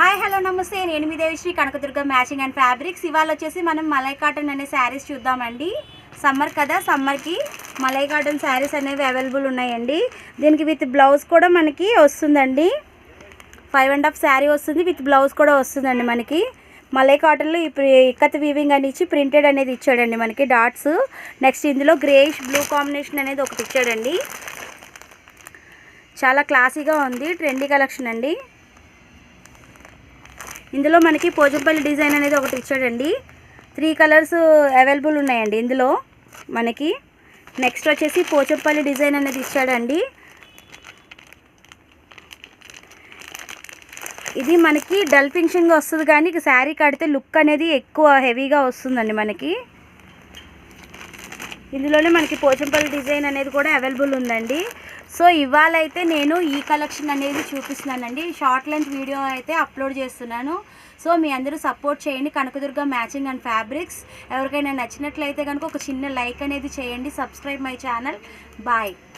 Hi hello నమస్తే, నేను మీ Devishri Kanakadurga matching and fabrics. ఇవాళ వచ్చేసి మనం మలై కాటన్ అనే శారీస్ చూద్దామండి. సమ్మర్ కదా, సమ్మర్కి మలై కాటన్ శారీస్ అనేవి అవైలబుల్ ఉన్నాయండి. దీనికి విత్ బ్లౌజ్ కూడా మనకి వస్తుందండి. 5.5 శారీ వస్తుంది, విత్ బ్లౌజ్ కూడా వస్తుందండి. మనకి మలై కాటన్లో ఇప్పుడు ఇక్కత్ వీవింగ్ అని ఇచ్చి ప్రింటెడ్ అనేది ఇచ్చాడండి మనకి డాట్స్. నెక్స్ట్ ఇందులో గ్రేయిష్ బ్లూ కాంబినేషన్ అనేది ఒకటి ఇచ్చాడండి. చాలా క్లాసీగా ఉంది, ట్రెండీ కలెక్షన్ అండి. ఇందులో మనకి పోచంపల్లి డిజైన్ అనేది ఒకటి ఇచ్చాడండి. 3 కలర్స్ అవైలబుల్ ఉన్నాయండి ఇందులో మనకి. నెక్స్ట్ వచ్చేసి పోచంపల్లి డిజైన్ అనేది ఇచ్చాడండి. ఇది మనకి డల్ ఫినిషింగ్గా వస్తుంది, కానీ శారీ కడితే లుక్ అనేది ఎక్కువ హెవీగా వస్తుందండి మనకి. ఇందులోనే మనకి పోచంపల్లి డిజైన్ అనేది కూడా అవైలబుల్ ఉందండి. సో ఇవాళ అయితే నేను ఈ కలెక్షన్ అనేది చూపిస్తున్నానండి. షార్ట్ లెంత్ వీడియో అయితే అప్లోడ్ చేస్తున్నాను. సో మీ అందరూ సపోర్ట్ చేయండి కనకదుర్గ మ్యాచింగ్ అండ్ ఫ్యాబ్రిక్స్. ఎవరికైనా నచ్చినట్లయితే కనుక ఒక చిన్న లైక్ అనేది చేయండి. Subscribe my channel. బాయ్.